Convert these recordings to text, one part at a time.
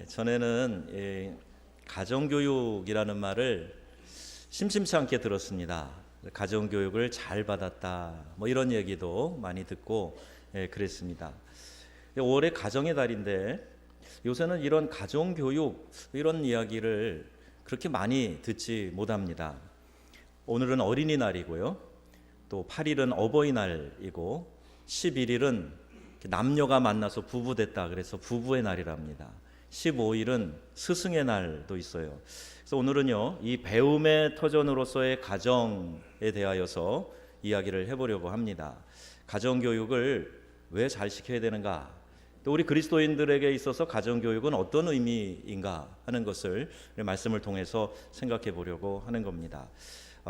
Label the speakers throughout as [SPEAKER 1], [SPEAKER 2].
[SPEAKER 1] 전에는 가정교육이라는 말을 심심치 않게 들었습니다. 가정교육을 잘 받았다, 뭐 이런 얘기도 많이 듣고 그랬습니다. 올해 가정의 달인데 요새는 이런 가정교육 이런 이야기를 그렇게 많이 듣지 못합니다. 오늘은 어린이날이고요. 또 8일은 어버이날이고 11일은 남녀가 만나서 부부됐다 그래서 부부의 날이랍니다. 15일은 스승의 날도 있어요. 그래서 오늘은요, 이 배움의 터전으로서의 가정에 대하여서 이야기를 해보려고 합니다. 가정교육을 왜 잘 시켜야 되는가? 또 우리 그리스도인들에게 있어서 가정교육은 어떤 의미인가 하는 것을 말씀을 통해서 생각해 보려고 하는 겁니다.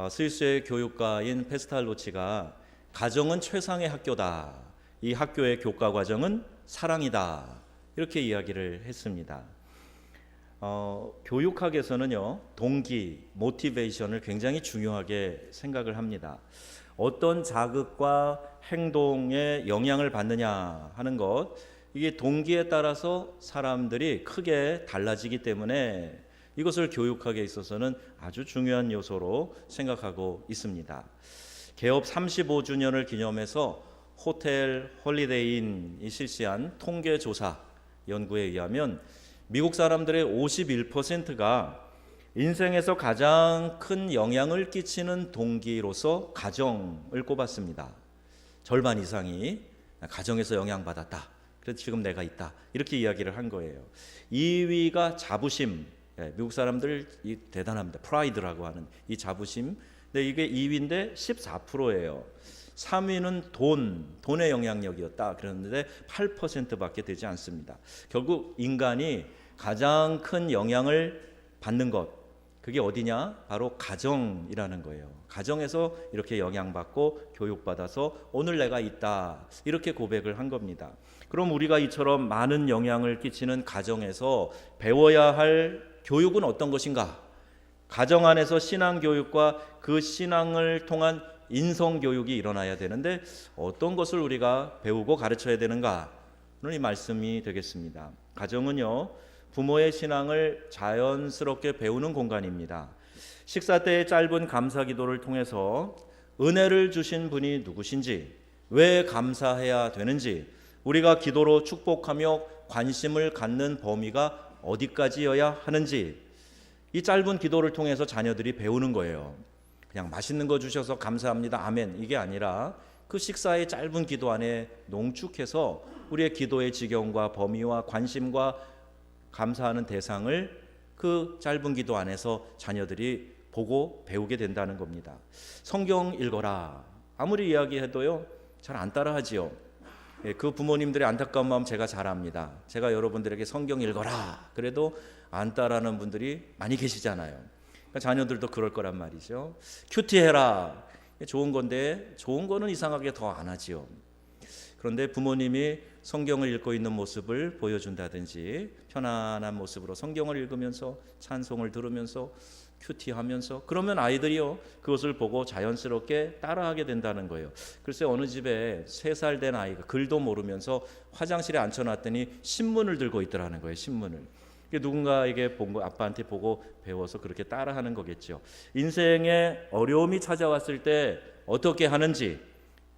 [SPEAKER 1] 스위스의 교육가인 페스탈로치가 가정은 최상의 학교다. 이 학교의 교과 과정은 사랑이다. 이렇게 이야기를 했습니다. 교육학에서는요, 동기, 모티베이션을 굉장히 중요하게 생각을 합니다. 어떤 자극과 행동에 영향을 받느냐 하는 것, 이게 동기에 따라서 사람들이 크게 달라지기 때문에 이것을 교육학에 있어서는 아주 중요한 요소로 생각하고 있습니다. 개업 35주년을 기념해서 호텔 홀리데이인이 실시한 통계조사 연구에 의하면 미국 사람들의 51%가 인생에서 가장 큰 영향을 끼치는 동기로서 가정을 꼽았습니다. 절반 이상이 가정에서 영향받았다. 그래서 지금 내가 있다. 이렇게 이야기를 한 거예요. 2위가 자부심. 미국 사람들 대단합니다. 프라이드라고 하는 이 자부심. 근데 이게 2위인데 14%예요. 3위는 돈의 영향력이었다. 그랬는데 8%밖에 되지 않습니다. 결국 인간이 가장 큰 영향을 받는 것, 그게 어디냐? 바로 가정이라는 거예요. 가정에서 이렇게 영향받고 교육받아서 오늘 내가 있다. 이렇게 고백을 한 겁니다. 그럼 우리가 이처럼 많은 영향을 끼치는 가정에서 배워야 할 교육은 어떤 것인가? 가정 안에서 신앙교육과 그 신앙을 통한 인성교육이 일어나야 되는데 어떤 것을 우리가 배우고 가르쳐야 되는가? 오늘 이 말씀이 되겠습니다. 가정은요, 부모의 신앙을 자연스럽게 배우는 공간입니다. 식사 때의 짧은 감사기도를 통해서 은혜를 주신 분이 누구신지, 왜 감사해야 되는지, 우리가 기도로 축복하며 관심을 갖는 범위가 어디까지여야 하는지, 이 짧은 기도를 통해서 자녀들이 배우는 거예요. 그냥 맛있는 거 주셔서 감사합니다, 아멘, 이게 아니라 그 식사의 짧은 기도 안에 농축해서 우리의 기도의 지경과 범위와 관심과 감사하는 대상을 그 짧은 기도 안에서 자녀들이 보고 배우게 된다는 겁니다. 성경 읽어라. 아무리 이야기해도요, 잘 안 따라하지요. 그 부모님들의 안타까운 마음 제가 잘 압니다. 제가 여러분들에게 성경 읽어라 그래도 안 따라하는 분들이 많이 계시잖아요. 그러니까 자녀들도 그럴 거란 말이죠. 큐티해라. 좋은 건데 좋은 거는 이상하게 더 안 하지요. 그런데 부모님이 성경을 읽고 있는 모습을 보여준다든지 편안한 모습으로 성경을 읽으면서 찬송을 들으면서 큐티하면서 그러면 아이들이요, 그것을 보고 자연스럽게 따라하게 된다는 거예요. 글쎄 어느 집에 3살 된 아이가 글도 모르면서 화장실에 앉혀놨더니 신문을 들고 있더라는 거예요. 신문을. 누군가에게 보고 아빠한테 보고 배워서 그렇게 따라하는 거겠죠. 인생에 어려움이 찾아왔을 때 어떻게 하는지,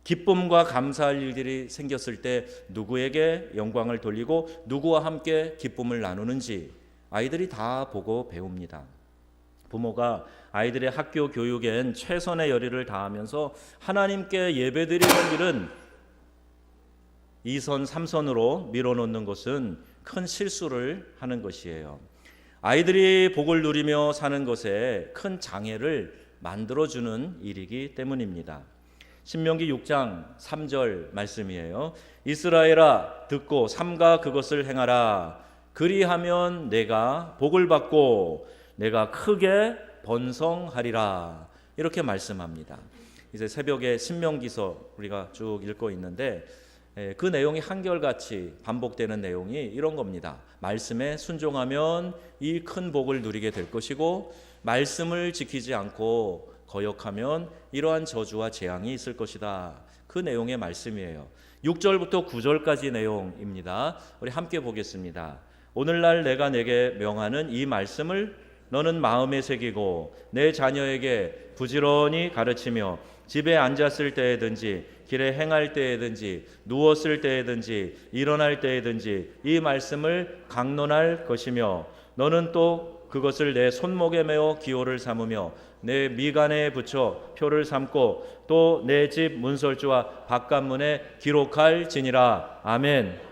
[SPEAKER 1] 기쁨과 감사할 일들이 생겼을 때 누구에게 영광을 돌리고 누구와 함께 기쁨을 나누는지 아이들이 다 보고 배웁니다. 부모가 아이들의 학교 교육엔 최선의 열의를 다하면서 하나님께 예배드리는 일은 2선, 3선으로 밀어놓는 것은 큰 실수를 하는 것이에요. 아이들이 복을 누리며 사는 것에 큰 장애를 만들어주는 일이기 때문입니다. 신명기 6장 3절 말씀이에요. 이스라엘아 듣고 삼가 그것을 행하라. 그리하면 내가 복을 받고 내가 크게 번성하리라. 이렇게 말씀합니다. 이제 새벽에 신명기서 우리가 쭉 읽고 있는데 그 내용이 한결같이 반복되는 내용이 이런 겁니다. 말씀에 순종하면 이 큰 복을 누리게 될 것이고 말씀을 지키지 않고 거역하면 이러한 저주와 재앙이 있을 것이다. 그 내용의 말씀이에요. 6절부터 9절까지 내용입니다. 우리 함께 보겠습니다. 오늘날 내가 내게 명하는 이 말씀을 너는 마음에 새기고 내 자녀에게 부지런히 가르치며 집에 앉았을 때에든지 길에 행할 때에든지 누웠을 때에든지 일어날 때에든지 이 말씀을 강론할 것이며 너는 또 그것을 내 손목에 메어 기호를 삼으며 내 미간에 붙여 표를 삼고 또 내 집 문설주와 바깥문에 기록할지니라. 아멘.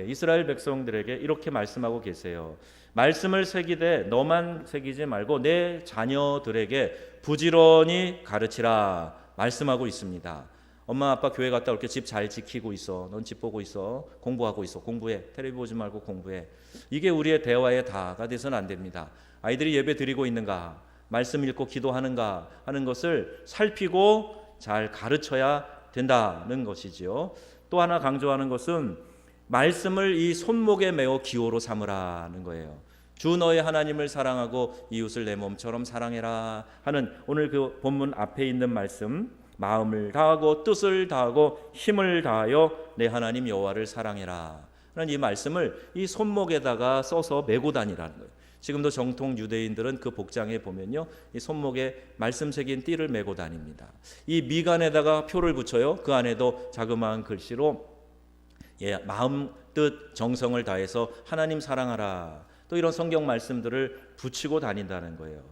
[SPEAKER 1] 이스라엘 백성들에게 이렇게 말씀하고 계세요. 말씀을 새기되 너만 새기지 말고 내 자녀들에게 부지런히 가르치라 말씀하고 있습니다. 엄마 아빠 교회 갔다 올게. 집 잘 지키고 있어. 넌 집 보고 있어. 공부하고 있어. 공부해. 텔레비 보지 말고 공부해. 이게 우리의 대화의 다가 돼서는 안 됩니다. 아이들이 예배 드리고 있는가, 말씀 읽고 기도하는가 하는 것을 살피고 잘 가르쳐야 된다는 것이지요. 또 하나 강조하는 것은 말씀을 이 손목에 메어 기호로 삼으라는 거예요. 주 너의 하나님을 사랑하고 이웃을 내 몸처럼 사랑해라 하는 오늘 그 본문 앞에 있는 말씀, 마음을 다하고 뜻을 다하고 힘을 다하여 내 하나님 여호와를 사랑해라 하는 이 말씀을 이 손목에다가 써서 메고 다니라는 거예요. 지금도 정통 유대인들은 그 복장에 보면요, 이 손목에 말씀 새긴 띠를 메고 다닙니다. 이 미간에다가 표를 붙여요. 그 안에도 자그마한 글씨로 마음, 뜻, 정성을 다해서 하나님 사랑하라. 또 이런 성경 말씀들을 붙이고 다닌다는 거예요.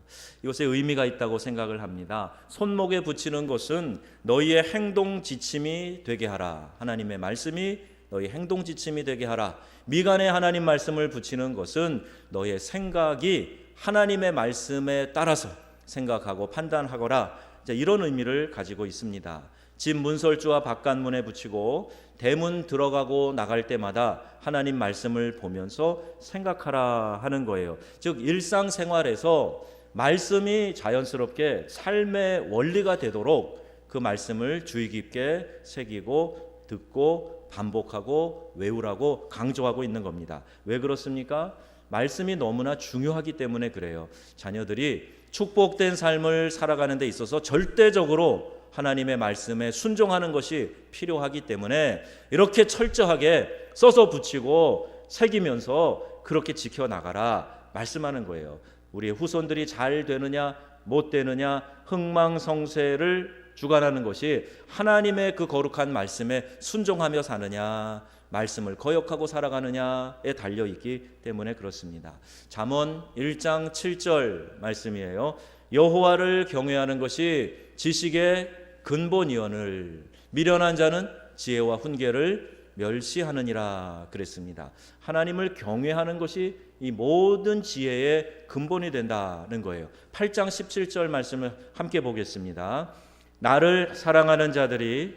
[SPEAKER 1] 이것에 의미가 있다고 생각을 합니다. 손목에 붙이는 것은 너희의 행동 지침이 되게 하라. 하나님의 말씀이 너희 행동 지침이 되게 하라. 미간에 하나님 말씀을 붙이는 것은 너의 생각이 하나님의 말씀에 따라서 생각하고 판단하거라. 이런 의미를 가지고 있습니다. 집 문설주와 바깥문에 붙이고 대문 들어가고 나갈 때마다 하나님 말씀을 보면서 생각하라 하는 거예요. 즉 일상생활에서 말씀이 자연스럽게 삶의 원리가 되도록 그 말씀을 주의 깊게 새기고 듣고 반복하고 외우라고 강조하고 있는 겁니다. 왜 그렇습니까? 말씀이 너무나 중요하기 때문에 그래요. 자녀들이 축복된 삶을 살아가는 데 있어서 절대적으로 하나님의 말씀에 순종하는 것이 필요하기 때문에 이렇게 철저하게 써서 붙이고 새기면서 그렇게 지켜나가라 말씀하는 거예요. 우리의 후손들이 잘 되느냐 못 되느냐 흥망성쇠를 주관하는 것이 하나님의 그 거룩한 말씀에 순종하며 사느냐, 말씀을 거역하고 살아가느냐에 달려있기 때문에 그렇습니다. 잠언 1장 7절 말씀이에요. 여호와를 경외하는 것이 지식의 근본이오늘 미련한 자는 지혜와 훈계를 멸시하느니라 그랬습니다. 하나님을 경외하는 것이 이 모든 지혜의 근본이 된다는 거예요. 8장 17절 말씀을 함께 보겠습니다. 나를 사랑하는 자들이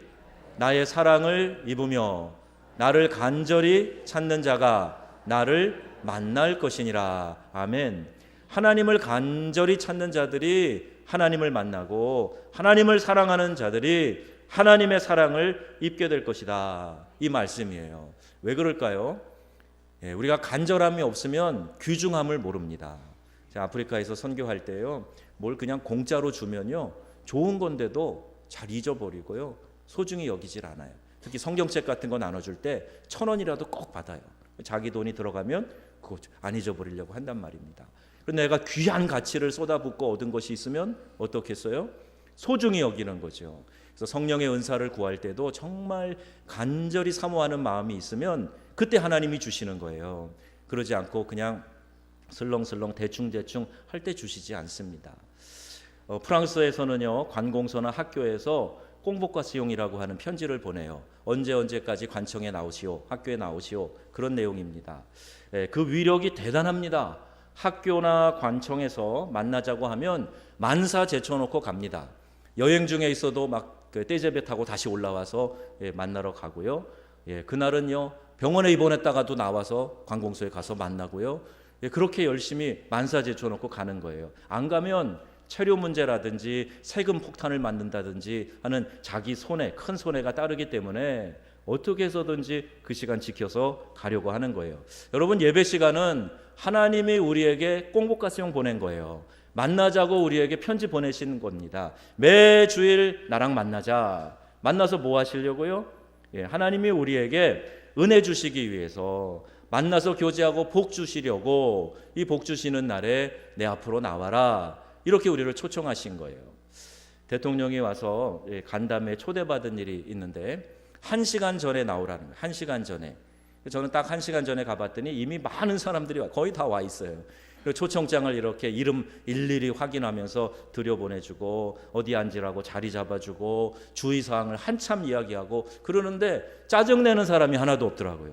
[SPEAKER 1] 나의 사랑을 입으며 나를 간절히 찾는 자가 나를 만날 것이니라. 아멘. 하나님을 간절히 찾는 자들이 하나님을 만나고 하나님을 사랑하는 자들이 하나님의 사랑을 입게 될 것이다. 이 말씀이에요. 왜 그럴까요? 우리가 간절함이 없으면 귀중함을 모릅니다. 제가 아프리카에서 선교할 때요, 뭘 그냥 공짜로 주면요, 좋은 건데도 잘 잊어버리고요, 소중히 여기질 않아요. 특히 성경책 같은 거 나눠줄 때 1,000원이라도 꼭 받아요. 자기 돈이 들어가면 그거 안 잊어버리려고 한단 말입니다. 그런데 내가 귀한 가치를 쏟아붓고 얻은 것이 있으면 어떻겠어요? 소중히 여기는 거죠. 그래서 성령의 은사를 구할 때도 정말 간절히 사모하는 마음이 있으면 그때 하나님이 주시는 거예요. 그러지 않고 그냥 슬렁슬렁 대충대충 할 때 주시지 않습니다. 프랑스에서는요, 관공서나 학교에서 공복과 수용이라고 하는 편지를 보내요. 언제까지 관청에 나오시오, 학교에 나오시오, 그런 내용입니다. 그 위력이 대단합니다. 학교나 관청에서 만나자고 하면 만사 제쳐놓고 갑니다. 여행 중에 있어도 막 떼제배 타고 다시 올라와서 만나러 가고요. 그날은요, 병원에 입원했다가도 나와서 관공서에 가서 만나고요. 그렇게 열심히 만사 제쳐놓고 가는 거예요. 안 가면 체류 문제라든지 세금 폭탄을 만든다든지 하는 자기 손해, 큰 손해가 따르기 때문에 어떻게 해서든지 그 시간 지켜서 가려고 하는 거예요. 여러분, 예배 시간은 하나님이 우리에게 공복과 수용 보낸 거예요. 만나자고 우리에게 편지 보내신 겁니다. 매주일 나랑 만나자. 만나서 뭐 하시려고요? 하나님이 우리에게 은혜 주시기 위해서 만나서 교제하고 복 주시려고 이 복 주시는 날에 내 앞으로 나와라. 이렇게 우리를 초청하신 거예요. 대통령이 와서 간담회 초대받은 일이 있는데 1시간 전에 나오라는 거예요. 1시간 전에. 저는 딱 1시간 전에 가봤더니 이미 많은 사람들이 거의 다 와 있어요. 그리고 초청장을 이렇게 이름 일일이 확인하면서 들여보내주고 어디 앉으라고 자리 잡아주고 주의사항을 한참 이야기하고 그러는데 짜증내는 사람이 하나도 없더라고요.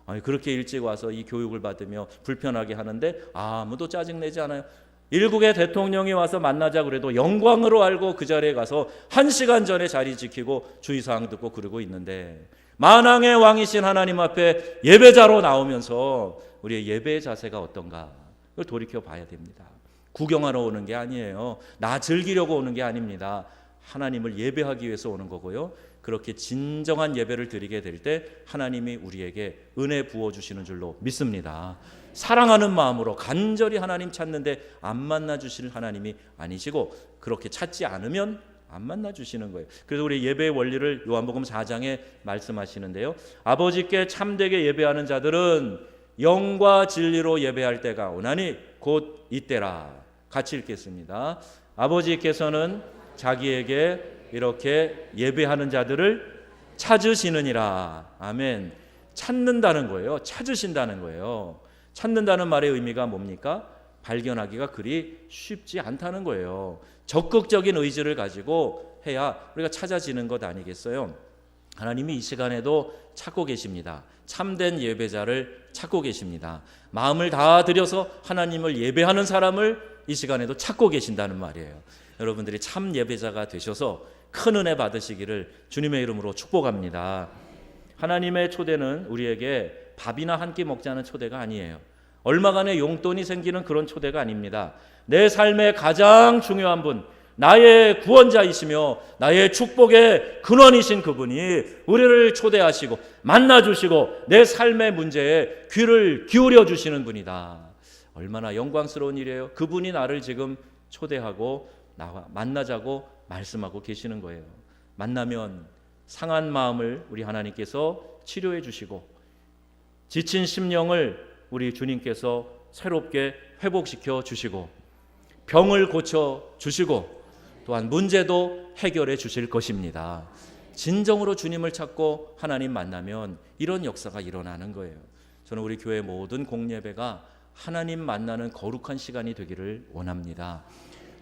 [SPEAKER 1] 아니, 그렇게 일찍 와서 이 교육을 받으며 불편하게 하는데 아무도 짜증내지 않아요. 일국의 대통령이 와서 만나자 그래도 영광으로 알고 그 자리에 가서 1시간 전에 자리 지키고 주의사항 듣고 그러고 있는데 만왕의 왕이신 하나님 앞에 예배자로 나오면서 우리의 예배의 자세가 어떤가 그걸 돌이켜 봐야 됩니다. 구경하러 오는 게 아니에요. 나 즐기려고 오는 게 아닙니다. 하나님을 예배하기 위해서 오는 거고요. 그렇게 진정한 예배를 드리게 될 때 하나님이 우리에게 은혜 부어주시는 줄로 믿습니다. 사랑하는 마음으로 간절히 하나님 찾는데 안 만나주실 하나님이 아니시고 그렇게 찾지 않으면 안 만나주시는 거예요. 그래서 우리 예배의 원리를 요한복음 4장에 말씀하시는데요. 아버지께 참되게 예배하는 자들은 영과 진리로 예배할 때가 오나니 곧 이때라. 같이 읽겠습니다. 아버지께서는 자기에게 이렇게 예배하는 자들을 찾으시느니라. 아멘. 찾는다는 거예요. 찾으신다는 거예요. 찾는다는 말의 의미가 뭡니까? 발견하기가 그리 쉽지 않다는 거예요. 적극적인 의지를 가지고 해야 우리가 찾아지는 것 아니겠어요? 하나님이 이 시간에도 찾고 계십니다. 참된 예배자를 찾고 계십니다. 마음을 다 들여서 하나님을 예배하는 사람을 이 시간에도 찾고 계신다는 말이에요. 여러분들이 참 예배자가 되셔서 큰 은혜 받으시기를 주님의 이름으로 축복합니다. 하나님의 초대는 우리에게 밥이나 한 끼 먹자는 초대가 아니에요. 얼마간의 용돈이 생기는 그런 초대가 아닙니다. 내 삶의 가장 중요한 분, 나의 구원자이시며 나의 축복의 근원이신 그분이 우리를 초대하시고 만나주시고 내 삶의 문제에 귀를 기울여 주시는 분이다. 얼마나 영광스러운 일이에요. 그분이 나를 지금 초대하고 나와 만나자고 말씀하고 계시는 거예요. 만나면 상한 마음을 우리 하나님께서 치료해 주시고 지친 심령을 우리 주님께서 새롭게 회복시켜 주시고 병을 고쳐 주시고 또한 문제도 해결해 주실 것입니다. 진정으로 주님을 찾고 하나님 만나면 이런 역사가 일어나는 거예요. 저는 우리 교회 모든 공예배가 하나님 만나는 거룩한 시간이 되기를 원합니다.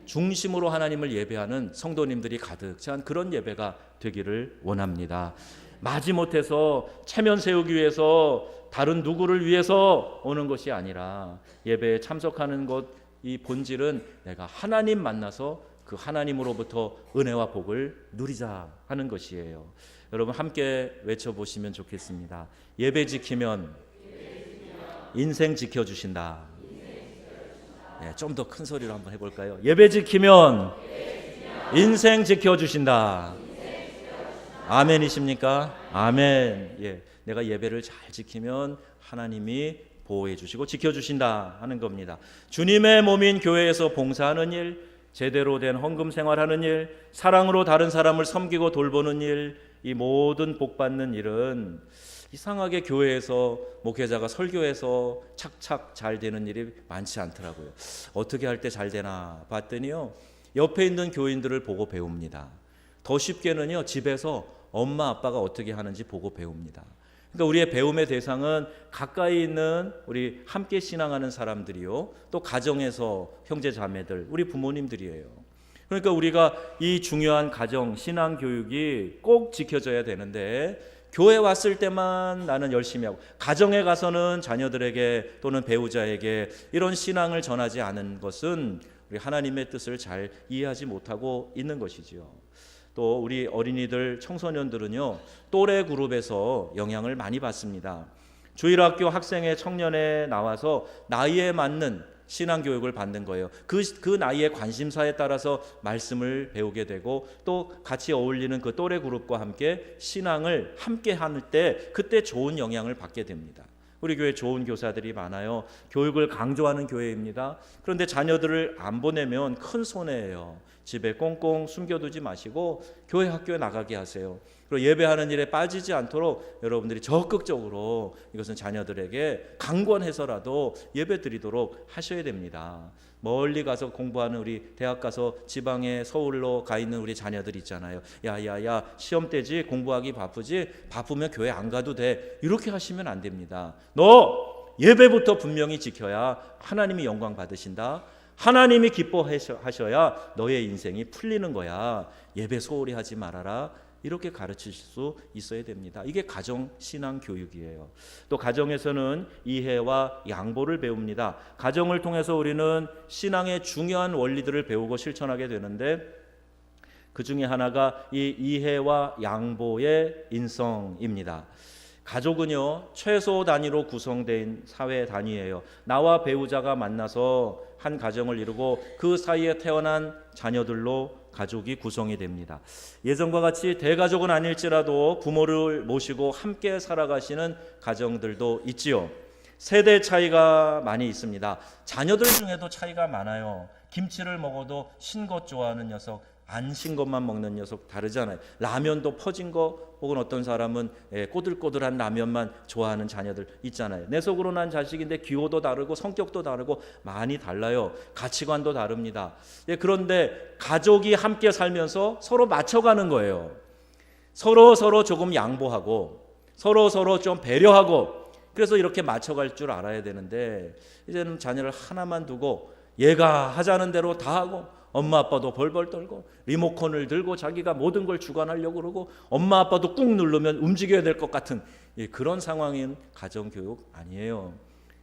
[SPEAKER 1] 중심으로 하나님을 예배하는 성도님들이 가득 찬 그런 예배가 되기를 원합니다. 마지못해서 체면 세우기 위해서 다른 누구를 위해서 오는 것이 아니라 예배에 참석하는 것 이 본질은 내가 하나님 만나서 그 하나님으로부터 은혜와 복을 누리자 하는 것이에요. 여러분 함께 외쳐보시면 좋겠습니다. 예배 지키면 인생 지켜주신다. 네, 좀 더 큰 소리로 한번 해볼까요? 예배 지키면 인생 지켜주신다. 아멘이십니까? 아멘. 예, 내가 예배를 잘 지키면 하나님이 보호해 주시고 지켜주신다 하는 겁니다. 주님의 몸인 교회에서 봉사하는 일, 제대로 된 헌금 생활하는 일, 사랑으로 다른 사람을 섬기고 돌보는 일, 이 모든 복받는 일은 이상하게 교회에서 목회자가 설교해서 착착 잘 되는 일이 많지 않더라고요. 어떻게 할 때 잘 되나 봤더니요, 옆에 있는 교인들을 보고 배웁니다. 더 쉽게는요, 집에서 엄마 아빠가 어떻게 하는지 보고 배웁니다. 그러니까 우리의 배움의 대상은 가까이 있는 우리 함께 신앙하는 사람들이요, 또 가정에서 형제 자매들, 우리 부모님들이에요. 그러니까 우리가 이 중요한 가정 신앙 교육이 꼭 지켜져야 되는데, 교회 왔을 때만 나는 열심히 하고 가정에 가서는 자녀들에게 또는 배우자에게 이런 신앙을 전하지 않은 것은 우리 하나님의 뜻을 잘 이해하지 못하고 있는 것이지요. 또 우리 어린이들, 청소년들은요, 또래 그룹에서 영향을 많이 받습니다. 주일학교 학생회 청년에 나와서 나이에 맞는 신앙교육을 받는 거예요. 그 나이의 관심사에 따라서 말씀을 배우게 되고 또 같이 어울리는 그 또래 그룹과 함께 신앙을 함께 할 때 그때 좋은 영향을 받게 됩니다. 우리 교회 좋은 교사들이 많아요. 교육을 강조하는 교회입니다. 그런데 자녀들을 안 보내면 큰 손해예요. 집에 꽁꽁 숨겨두지 마시고 교회 학교에 나가게 하세요. 그리고 예배하는 일에 빠지지 않도록 여러분들이 적극적으로 이것은 자녀들에게 강권해서라도 예배 드리도록 하셔야 됩니다. 멀리 가서 공부하는 우리 대학 가서 지방에 서울로 가 있는 우리 자녀들 있잖아요. 야야야, 시험 때지, 공부하기 바쁘지, 바쁘면 교회 안 가도 돼, 이렇게 하시면 안 됩니다. 너 예배부터 분명히 지켜야 하나님이 영광 받으신다. 하나님이 기뻐하셔야 너의 인생이 풀리는 거야. 예배 소홀히 하지 말아라. 이렇게 가르치실 수 있어야 됩니다. 이게 가정 신앙 교육이에요. 또 가정에서는 이해와 양보를 배웁니다. 가정을 통해서 우리는 신앙의 중요한 원리들을 배우고 실천하게 되는데, 그 중에 하나가 이 이해와 양보의 인성입니다. 가족은요, 최소 단위로 구성된 사회 단위예요. 나와 배우자가 만나서 한 가정을 이루고 그 사이에 태어난 자녀들로 가족이 구성이 됩니다. 예전과 같이 대가족은 아닐지라도 부모를 모시고 함께 살아가시는 가정들도 있지요. 세대 차이가 많이 있습니다. 자녀들 중에도 차이가 많아요. 김치를 먹어도 신 것 좋아하는 녀석, 안 신 것만 먹는 녀석 다르잖아요. 라면도 퍼진 거, 혹은 어떤 사람은 꼬들꼬들한 라면만 좋아하는 자녀들 있잖아요. 내 속으로 난 자식인데 기호도 다르고 성격도 다르고 많이 달라요. 가치관도 다릅니다. 그런데 가족이 함께 살면서 서로 맞춰가는 거예요. 서로 조금 양보하고 서로 좀 배려하고, 그래서 이렇게 맞춰갈 줄 알아야 되는데, 이제는 자녀를 하나만 두고 얘가 하자는 대로 다 하고, 엄마 아빠도 벌벌 떨고 리모컨을 들고 자기가 모든 걸 주관하려고 그러고, 엄마 아빠도 꾹 누르면 움직여야 될 것 같은 그런 상황인 가정교육 아니에요.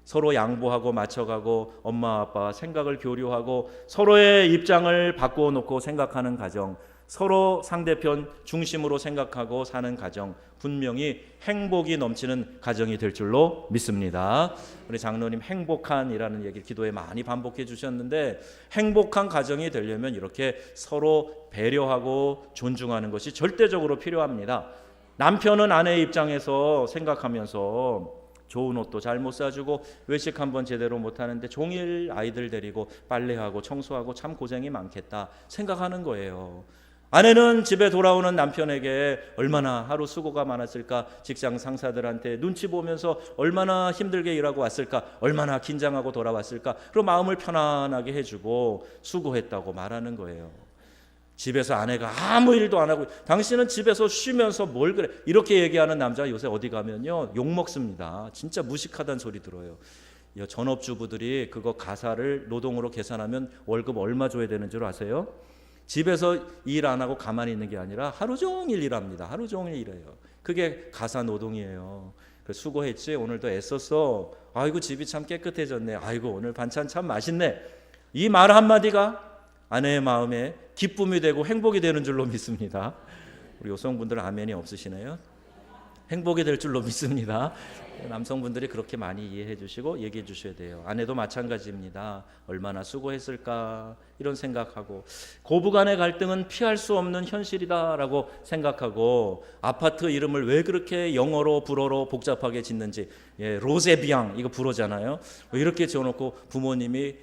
[SPEAKER 1] 서로 양보하고 맞춰가고 엄마 아빠와 생각을 교류하고 서로의 입장을 바꾸어 놓고 생각하는 가정, 서로 상대편 중심으로 생각하고 사는 가정, 분명히 행복이 넘치는 가정이 될 줄로 믿습니다. 우리 장로님 행복한이라는 얘기를 기도에 많이 반복해 주셨는데, 행복한 가정이 되려면 이렇게 서로 배려하고 존중하는 것이 절대적으로 필요합니다. 남편은 아내의 입장에서 생각하면서 좋은 옷도 잘 못 사주고 외식 한번 제대로 못하는데 종일 아이들 데리고 빨래하고 청소하고 참 고생이 많겠다 생각하는 거예요. 아내는 집에 돌아오는 남편에게 얼마나 하루 수고가 많았을까, 직장 상사들한테 눈치 보면서 얼마나 힘들게 일하고 왔을까, 얼마나 긴장하고 돌아왔을까, 그리고 마음을 편안하게 해주고 수고했다고 말하는 거예요. 집에서 아내가 아무 일도 안 하고 당신은 집에서 쉬면서 뭘 그래, 이렇게 얘기하는 남자가 요새 어디 가면요 욕 먹습니다. 진짜 무식하다는 소리 들어요. 전업주부들이 그거 가사를 노동으로 계산하면 월급 얼마 줘야 되는 줄 아세요? 집에서 일 안 하고 가만히 있는 게 아니라 하루 종일 일합니다. 하루 종일 일해요. 그게 가사 노동이에요. 수고했지, 오늘도 애썼어, 아이고 집이 참 깨끗해졌네, 아이고 오늘 반찬 참 맛있네, 이 말 한마디가 아내의 마음에 기쁨이 되고 행복이 되는 줄로 믿습니다. 우리 여성분들 아멘이 없으시네요. 행복이 될 줄로 믿습니다. 남성분들이 그렇게 많이 이해해 주시고 얘기해 주셔야 돼요. 아내도 마찬가지입니다. 얼마나 수고했을까 이런 생각하고, 고부간의 갈등은 피할 수 없는 현실이다라고 생각하고, 아파트 이름을 왜 그렇게 영어로 불어로 복잡하게 짓는지, 로제비앙 이거 불어잖아요. 이렇게 지어놓고 부모님이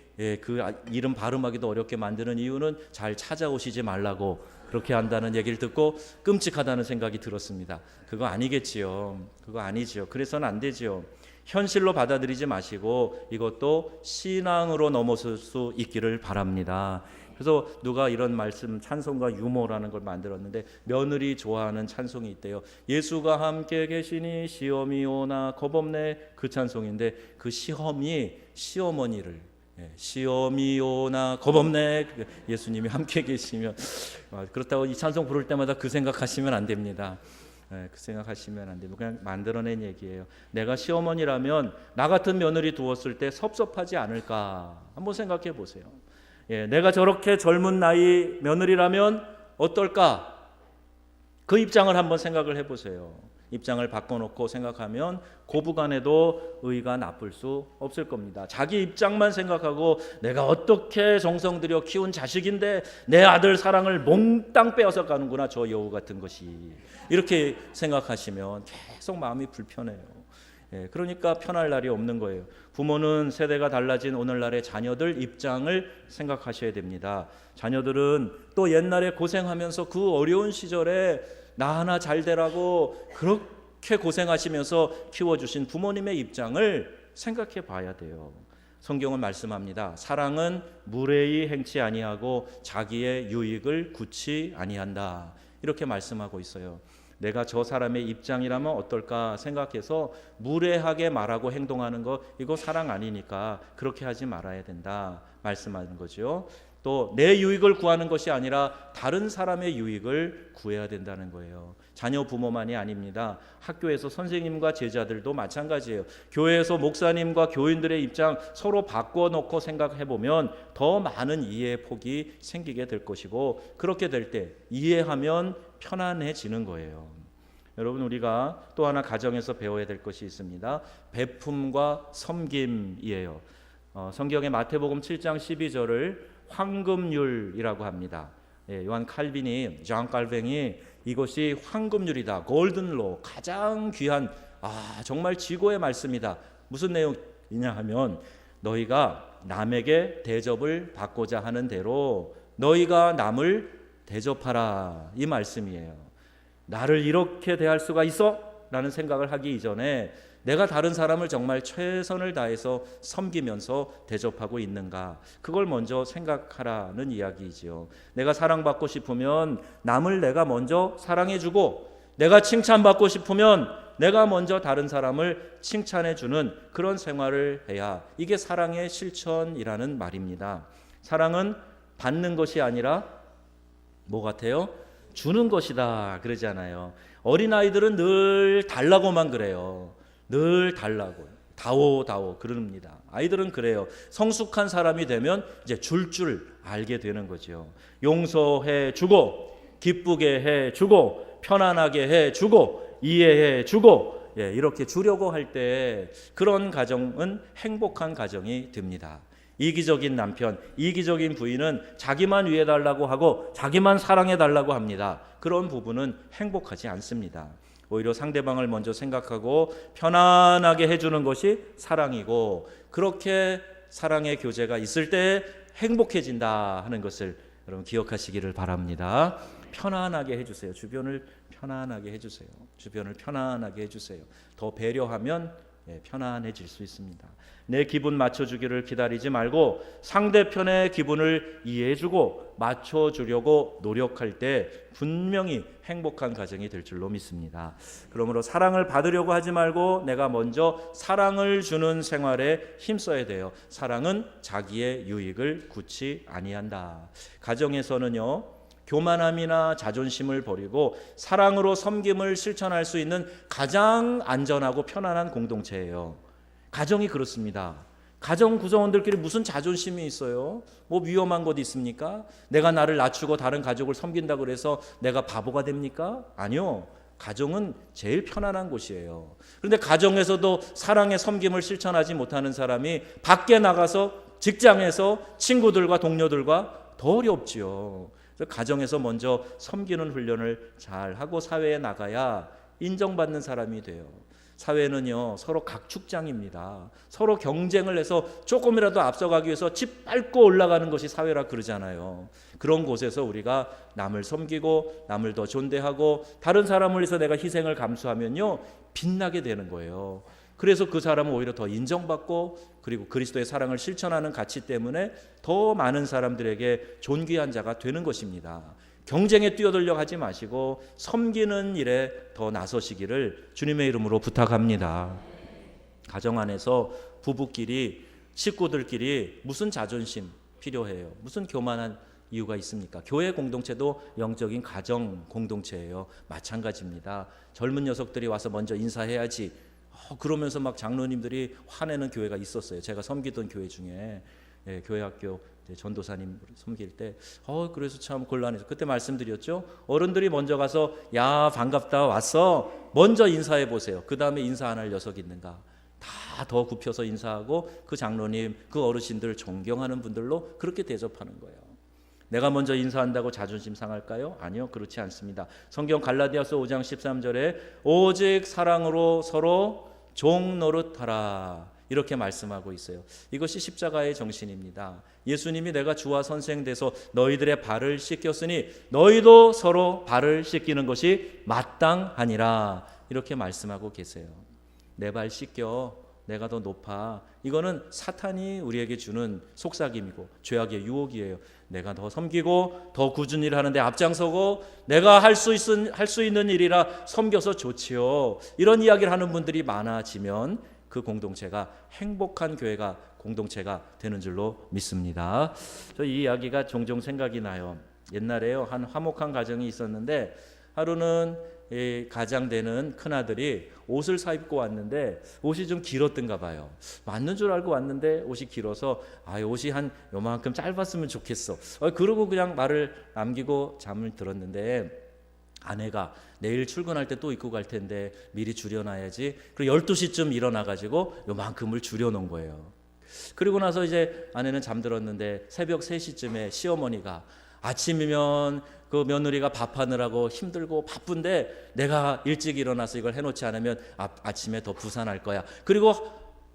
[SPEAKER 1] 그 이름 발음하기도 어렵게 만드는 이유는 잘 찾아오시지 말라고 그렇게 한다는 얘기를 듣고 끔찍하다는 생각이 들었습니다. 그거 아니겠지요. 그거 아니지요. 그래서는 안 되지요. 현실로 받아들이지 마시고 이것도 신앙으로 넘어설 수 있기를 바랍니다. 그래서 누가 이런 말씀, 찬송가 유모라는 걸 만들었는데, 며느리 좋아하는 찬송이 있대요. 예수가 함께 계시니 시험이 오나 겁없네, 그 찬송인데 그 시험이 시어머니를, 시험이 오나 겁없네, 예수님이 함께 계시면, 그렇다고 이 찬송 부를 때마다 그 생각하시면 안 됩니다. 그 생각하시면 안 됩니다. 그냥 만들어낸 얘기예요. 내가 시어머니라면 나 같은 며느리 두었을 때 섭섭하지 않을까 한번 생각해 보세요. 내가 저렇게 젊은 나이 며느리라면 어떨까? 그 입장을 한번 생각을 해보세요. 입장을 바꿔놓고 생각하면 고부간에도 의가 나쁠 수 없을 겁니다. 자기 입장만 생각하고 내가 어떻게 정성 들여 키운 자식인데 내 아들 사랑을 몽땅 빼앗아 가는구나, 저 여우 같은 것이, 이렇게 생각하시면 계속 마음이 불편해요. 그러니까 편할 날이 없는 거예요. 부모는 세대가 달라진 오늘날의 자녀들 입장을 생각하셔야 됩니다. 자녀들은 또 옛날에 고생하면서 그 어려운 시절에 나 하나 잘 되라고 그렇게 고생하시면서 키워주신 부모님의 입장을 생각해 봐야 돼요. 성경은 말씀합니다. 사랑은 무례히 행치 아니하고 자기의 유익을 굳이 아니한다. 이렇게 말씀하고 있어요. 내가 저 사람의 입장이라면 어떨까 생각해서 무례하게 말하고 행동하는 거, 이거 사랑 아니니까 그렇게 하지 말아야 된다 말씀하는 거죠. 또 내 유익을 구하는 것이 아니라 다른 사람의 유익을 구해야 된다는 거예요. 자녀 부모만이 아닙니다. 학교에서 선생님과 제자들도 마찬가지예요. 교회에서 목사님과 교인들의 입장 서로 바꿔놓고 생각해 보면 더 많은 이해의 폭이 생기게 될 것이고, 그렇게 될 때 이해하면 편안해지는 거예요. 여러분, 우리가 또 하나 가정에서 배워야 될 것이 있습니다. 베품과 섬김이에요. 성경의 마태복음 7장 12절을 황금률이라고 합니다. 요한 칼빈이, 잔 칼뱅이 이것이 황금률이다, 골든로, 가장 귀한, 정말 지고의 말씀이다. 무슨 내용이냐 하면, 너희가 남에게 대접을 받고자 하는 대로 너희가 남을 대접하라, 이 말씀이에요. 나를 이렇게 대할 수가 있어? 라는 생각을 하기 이전에 내가 다른 사람을 정말 최선을 다해서 섬기면서 대접하고 있는가, 그걸 먼저 생각하라는 이야기이지요. 내가 사랑받고 싶으면 남을 내가 먼저 사랑해주고, 내가 칭찬받고 싶으면 내가 먼저 다른 사람을 칭찬해주는 그런 생활을 해야, 이게 사랑의 실천이라는 말입니다. 사랑은 받는 것이 아니라 뭐 같아요? 주는 것이다 그러잖아요. 어린아이들은 늘 달라고만 그래요. 늘 달라고, 다오 그럽니다. 아이들은 그래요. 성숙한 사람이 되면 이제 줄 알게 되는 거죠. 용서해 주고, 기쁘게 해 주고, 편안하게 해 주고, 이해해 주고, 이렇게 주려고 할 때 그런 가정은 행복한 가정이 됩니다. 이기적인 남편, 이기적인 부인은 자기만 위해달라고 하고 자기만 사랑해달라고 합니다. 그런 부부는 행복하지 않습니다. 오히려 상대방을 먼저 생각하고 편안하게 해주는 것이 사랑이고, 그렇게 사랑의 교제가 있을 때 행복해진다 하는 것을 여러분 기억하시기를 바랍니다. 편안하게 해주세요. 주변을 편안하게 해주세요. 주변을 편안하게 해주세요. 더 배려하면 편안해질 수 있습니다. 내 기분 맞춰주기를 기다리지 말고 상대편의 기분을 이해해주고 맞춰주려고 노력할 때 분명히 행복한 가정이 될 줄로 믿습니다. 그러므로 사랑을 받으려고 하지 말고 내가 먼저 사랑을 주는 생활에 힘써야 돼요. 사랑은 자기의 유익을 굳이 아니한다. 가정에서는요, 교만함이나 자존심을 버리고 사랑으로 섬김을 실천할 수 있는 가장 안전하고 편안한 공동체예요. 가정이 그렇습니다. 가정 구성원들끼리 무슨 자존심이 있어요? 뭐 위험한 것 있습니까? 내가 나를 낮추고 다른 가족을 섬긴다고 해서 내가 바보가 됩니까? 아니요. 가정은 제일 편안한 곳이에요. 그런데 가정에서도 사랑의 섬김을 실천하지 못하는 사람이 밖에 나가서 직장에서 친구들과 동료들과 더 어렵지요. 가정에서 먼저 섬기는 훈련을 잘 하고 사회에 나가야 인정받는 사람이 돼요. 사회는요, 서로 각축장입니다. 서로 경쟁을 해서 조금이라도 앞서가기 위해서 짓밟고 올라가는 것이 사회라 그러잖아요. 그런 곳에서 우리가 남을 섬기고 남을 더 존대하고 다른 사람을 위해서 내가 희생을 감수하면요, 빛나게 되는 거예요. 그래서 그 사람은 오히려 더 인정받고, 그리고 그리스도의 사랑을 실천하는 가치 때문에 더 많은 사람들에게 존귀한 자가 되는 것입니다. 경쟁에 뛰어들려 하지 마시고 섬기는 일에 더 나서시기를 주님의 이름으로 부탁합니다. 가정 안에서 부부끼리, 식구들끼리 무슨 자존심 필요해요? 무슨 교만한 이유가 있습니까? 교회 공동체도 영적인 가정 공동체예요. 마찬가지입니다. 젊은 녀석들이 와서 먼저 인사해야지, 그러면서 막 장로님들이 화내는 교회가 있었어요. 제가 섬기던 교회 중에, 교회 학교 전도사님 섬길 때 그래서 참 곤란해서 그때 말씀드렸죠. 어른들이 먼저 가서 야 반갑다 왔어 먼저 인사해 보세요. 그 다음에 인사 안 할 녀석 있는가? 다 더 굽혀서 인사하고 그 장로님, 그 어르신들 존경하는 분들로 그렇게 대접하는 거예요. 내가 먼저 인사한다고 자존심 상할까요? 아니요, 그렇지 않습니다. 성경 갈라디아서 5장 13절에 오직 사랑으로 서로 종 노릇하라, 이렇게 말씀하고 있어요. 이것이 십자가의 정신입니다. 예수님이 내가 주와 선생 돼서 너희들의 발을 씻겼으니 너희도 서로 발을 씻기는 것이 마땅하니라, 이렇게 말씀하고 계세요. 내 발 씻겨, 내가 더 높아. 이거는 사탄이 우리에게 주는 속삭임이고 죄악의 유혹이에요. 내가 더 섬기고 더 굳은 일을 하는데 앞장서고 내가 할 수 있는 일이라 섬겨서 좋지요. 이런 이야기를 하는 분들이 많아지면 그 공동체가 행복한 교회가 공동체가 되는 줄로 믿습니다. 저 이 이야기가 종종 생각이 나요. 옛날에요, 한 화목한 가정이 있었는데 하루는 이 가장되는 큰아들이 옷을 사입고 왔는데 옷이 좀 길었던가 봐요. 맞는 줄 알고 왔는데 옷이 길어서 옷이 한 요만큼 짧았으면 좋겠어. 그러고 그냥 말을 남기고 잠을 들었는데 아내가 내일 출근할 때 또 입고 갈 텐데 미리 줄여놔야지. 그리고 12시쯤 일어나가지고 요만큼을 줄여놓은 거예요. 그리고 나서 이제 아내는 잠들었는데 새벽 3시쯤에 시어머니가 아침이면 그 며느리가 밥하느라고 힘들고 바쁜데 내가 일찍 일어나서 이걸 해놓지 않으면 아침에 더 부산할 거야. 그리고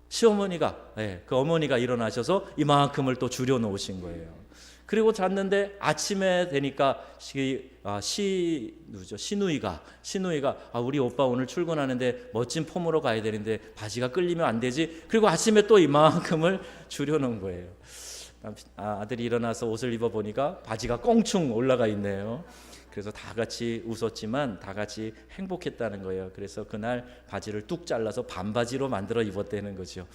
[SPEAKER 1] 시어머니가, 그 어머니가 일어나셔서 이만큼을 또 줄여놓으신 거예요. 그리고 잤는데 아침에 되니까 시누이가 우리 오빠 오늘 출근하는데 멋진 폼으로 가야 되는데 바지가 끌리면 안 되지. 그리고 아침에 또 이만큼을 줄여놓은 거예요. 아들이 일어나서 옷을 입어보니까 바지가 껑충 올라가 있네요. 그래서 다 같이 웃었지만 다 같이 행복했다는 거예요. 그래서 그날 바지를 뚝 잘라서 반바지로 만들어 입었다는 거죠.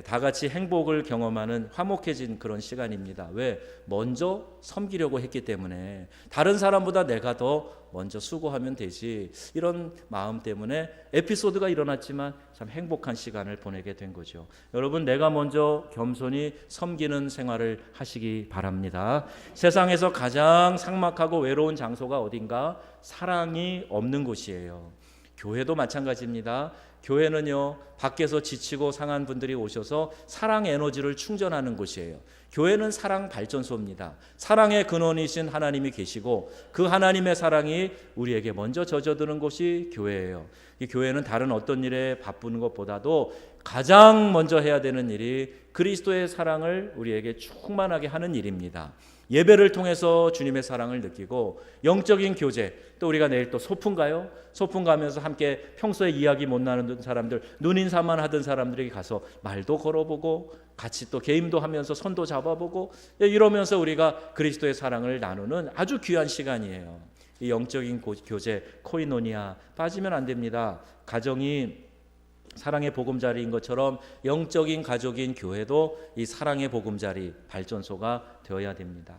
[SPEAKER 1] 다 같이 행복을 경험하는 화목해진 그런 시간입니다. 왜? 먼저 섬기려고 했기 때문에. 다른 사람보다 내가 더 먼저 수고하면 되지, 이런 마음 때문에 에피소드가 일어났지만 참 행복한 시간을 보내게 된 거죠. 여러분, 내가 먼저 겸손히 섬기는 생활을 하시기 바랍니다. 세상에서 가장 삭막하고 외로운 장소가 어딘가? 사랑이 없는 곳이에요. 교회도 마찬가지입니다. 교회는요, 밖에서 지치고 상한 분들이 오셔서 사랑 에너지를 충전하는 곳이에요. 교회는 사랑 발전소입니다. 사랑의 근원이신 하나님이 계시고 그 하나님의 사랑이 우리에게 먼저 젖어드는 곳이 교회예요. 이 교회는 다른 어떤 일에 바쁘는 것보다도 가장 먼저 해야 되는 일이 그리스도의 사랑을 우리에게 충만하게 하는 일입니다. 예배를 통해서 주님의 사랑을 느끼고 영적인 교제, 또 우리가 내일 또 소풍 가요. 소풍 가면서 함께 평소에 이야기 못 나누던 사람들, 눈인사만 하던 사람들에게 가서 말도 걸어보고 같이 또 게임도 하면서 손도 잡아보고 이러면서 우리가 그리스도의 사랑을 나누는 아주 귀한 시간이에요. 이 영적인 교제, 코이노니아 빠지면 안 됩니다. 가정이 사랑의 보금자리인 것처럼 영적인 가족인 교회도 이 사랑의 보금자리 발전소가 되어야 됩니다.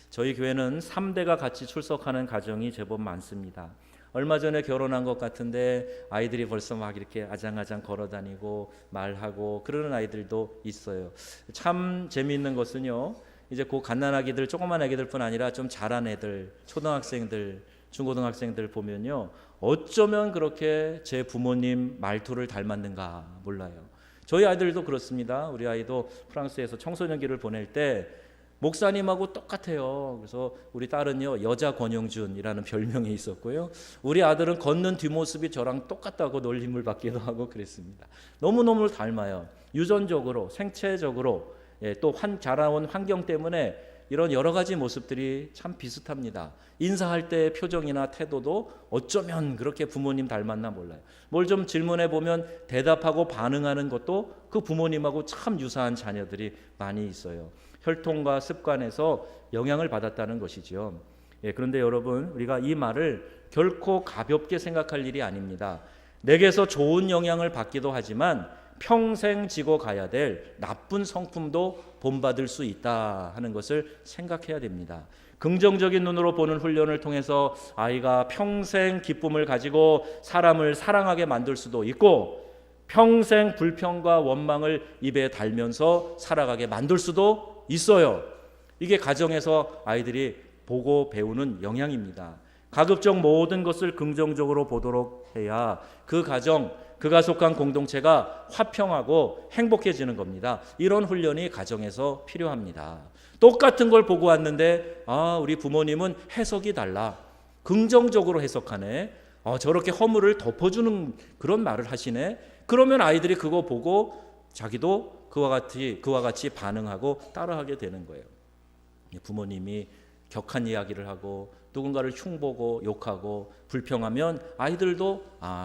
[SPEAKER 1] 저희 교회는 3대가 같이 출석하는 가정이 제법 많습니다. 얼마 전에 결혼한 것 같은데 아이들이 벌써 막 이렇게 아장아장 걸어다니고 말하고 그러는 아이들도 있어요. 참 재미있는 것은요, 이제 그 갓난아기들, 조그만 아기들뿐 아니라 좀 자란 애들, 초등학생들, 중고등학생들 보면요, 어쩌면 그렇게 제 부모님 말투를 닮았는가 몰라요. 저희 아이들도 그렇습니다. 우리 아이도 프랑스에서 청소년기를 보낼 때 목사님하고 똑같아요. 그래서 우리 딸은요, 여자 권영준이라는 별명이 있었고요, 우리 아들은 걷는 뒷모습이 저랑 똑같다고 놀림을 받기도 하고 그랬습니다. 너무너무 닮아요. 유전적으로, 생체적으로, 또 자라온 환경 때문에 이런 여러 가지 모습들이 참 비슷합니다. 인사할 때 표정이나 태도도 어쩌면 그렇게 부모님 닮았나 몰라요. 뭘 좀 질문해 보면 대답하고 반응하는 것도 그 부모님하고 참 유사한 자녀들이 많이 있어요. 혈통과 습관에서 영향을 받았다는 것이죠. 그런데 여러분, 우리가 이 말을 결코 가볍게 생각할 일이 아닙니다. 내게서 좋은 영향을 받기도 하지만 평생 지고 가야 될 나쁜 성품도 본받을 수 있다 하는 것을 생각해야 됩니다. 긍정적인 눈으로 보는 훈련을 통해서 아이가 평생 기쁨을 가지고 사람을 사랑하게 만들 수도 있고, 평생 불평과 원망을 입에 달면서 살아가게 만들 수도 있어요. 이게 가정에서 아이들이 보고 배우는 영향입니다. 가급적 모든 것을 긍정적으로 보도록 해야 그 가정, 그가 속한 공동체가 화평하고 행복해지는 겁니다. 이런 훈련이 가정에서 필요합니다. 똑같은 걸 보고 왔는데 우리 부모님은 해석이 달라, 긍정적으로 해석하네, 저렇게 허물을 덮어주는 그런 말을 하시네. 그러면 아이들이 그거 보고 자기도 그와 같이 반응하고 따라하게 되는 거예요. 부모님이 격한 이야기를 하고 누군가를 흉보고 욕하고 불평하면 아이들도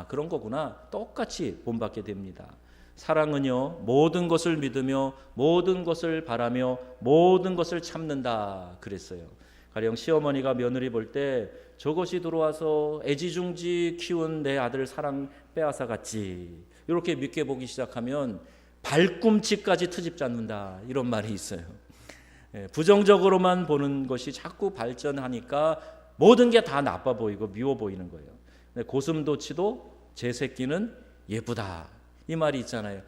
[SPEAKER 1] 그런 거구나 똑같이 본받게 됩니다. 사랑은요 모든 것을 믿으며 모든 것을 바라며 모든 것을 참는다 그랬어요. 가령 시어머니가 며느리 볼 때 저것이 들어와서 애지중지 키운 내 아들 사랑 빼앗아 갔지 이렇게 믿게 보기 시작하면 발꿈치까지 트집 잡는다 이런 말이 있어요. 부정적으로만 보는 것이 자꾸 발전하니까 모든 게 다 나빠 보이고 미워 보이는 거예요. 고슴도치도 제 새끼는 예쁘다 이 말이 있잖아요.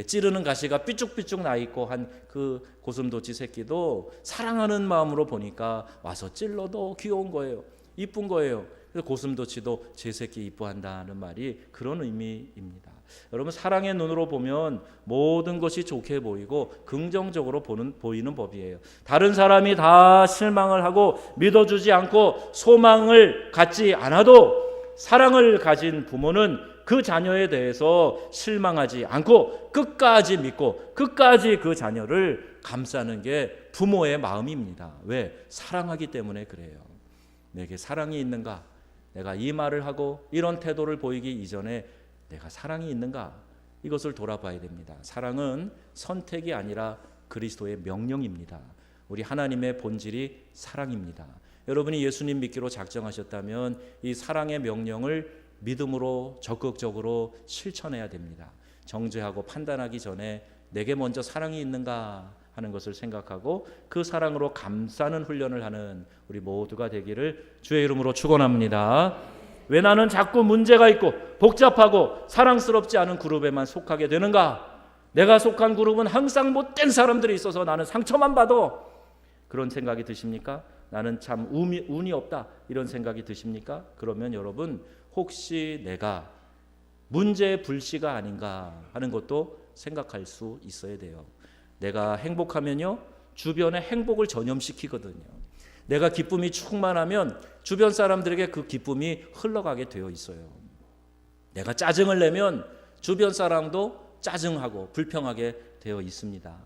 [SPEAKER 1] 찌르는 가시가 삐쭉삐쭉 나 있고 한 그 고슴도치 새끼도 사랑하는 마음으로 보니까 와서 찔러도 귀여운 거예요. 이쁜 거예요. 그래서 고슴도치도 제 새끼 이뻐한다는 말이 그런 의미입니다. 여러분 사랑의 눈으로 보면 모든 것이 좋게 보이고 긍정적으로 보이는 법이에요. 다른 사람이 다 실망을 하고 믿어주지 않고 소망을 갖지 않아도 사랑을 가진 부모는 그 자녀에 대해서 실망하지 않고 끝까지 믿고 끝까지 그 자녀를 감싸는 게 부모의 마음입니다. 왜? 사랑하기 때문에 그래요. 내게 사랑이 있는가? 내가 이 말을 하고 이런 태도를 보이기 이전에 내가 사랑이 있는가? 이것을 돌아봐야 됩니다. 사랑은 선택이 아니라 그리스도의 명령입니다. 우리 하나님의 본질이 사랑입니다. 여러분이 예수님 믿기로 작정하셨다면 이 사랑의 명령을 믿음으로 적극적으로 실천해야 됩니다. 정죄하고 판단하기 전에 내게 먼저 사랑이 있는가 하는 것을 생각하고 그 사랑으로 감싸는 훈련을 하는 우리 모두가 되기를 주의 이름으로 축원합니다. 왜 나는 자꾸 문제가 있고 복잡하고 사랑스럽지 않은 그룹에만 속하게 되는가? 내가 속한 그룹은 항상 못된 사람들이 있어서 나는 상처만 받아. 그런 생각이 드십니까? 나는 참 운이 없다 이런 생각이 드십니까? 그러면 여러분 혹시 내가 문제의 불씨가 아닌가 하는 것도 생각할 수 있어야 돼요. 내가 행복하면요 주변의 행복을 전염시키거든요. 내가 기쁨이 충만하면 주변 사람들에게 그 기쁨이 흘러가게 되어 있어요. 내가 짜증을 내면 주변 사람도 짜증하고 불평하게 되어 있습니다.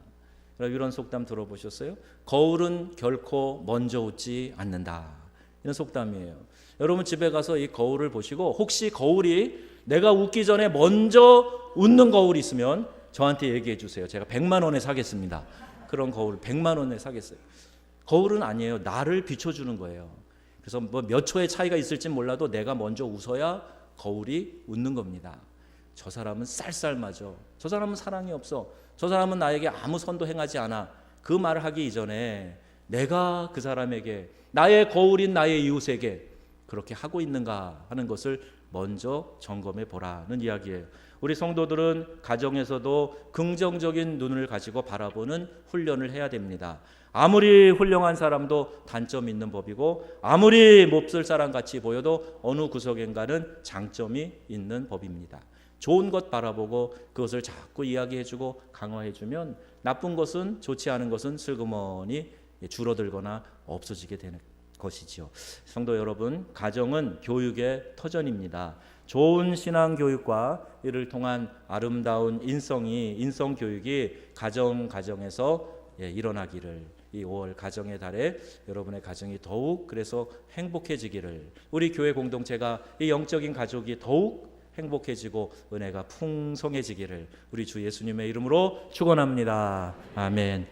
[SPEAKER 1] 이런 속담 들어보셨어요? 거울은 결코 먼저 웃지 않는다. 이런 속담이에요. 여러분 집에 가서 이 거울을 보시고 혹시 거울이 내가 웃기 전에 먼저 웃는 거울이 있으면 저한테 얘기해 주세요. 제가 100만 원에 사겠습니다. 그런 거울 100만 원에 사겠어요. 거울은 아니에요. 나를 비춰주는 거예요. 그래서 뭐 몇 초의 차이가 있을지 몰라도 내가 먼저 웃어야 거울이 웃는 겁니다. 저 사람은 쌀쌀맞아. 저 사람은 사랑이 없어. 저 사람은 나에게 아무 선도 행하지 않아. 그 말을 하기 이전에 내가 그 사람에게 나의 거울인 나의 이웃에게 그렇게 하고 있는가 하는 것을 먼저 점검해 보라는 이야기예요. 우리 성도들은 가정에서도 긍정적인 눈을 가지고 바라보는 훈련을 해야 됩니다. 아무리 훌륭한 사람도 단점이 있는 법이고 아무리 몹쓸 사람 같이 보여도 어느 구석인가는 장점이 있는 법입니다. 좋은 것 바라보고 그것을 자꾸 이야기해주고 강화해주면 나쁜 것은 좋지 않은 것은 슬그머니 줄어들거나 없어지게 되는 것이지요. 성도 여러분, 가정은 교육의 터전입니다. 좋은 신앙 교육과 이를 통한 아름다운 인성 교육이 가정에서 일어나기를 이 5월 가정의 달에 여러분의 가정이 더욱 그래서 행복해지기를 우리 교회 공동체가 이 영적인 가족이 더욱 행복해지고 은혜가 풍성해지기를 우리 주 예수님의 이름으로 축원합니다. 아멘.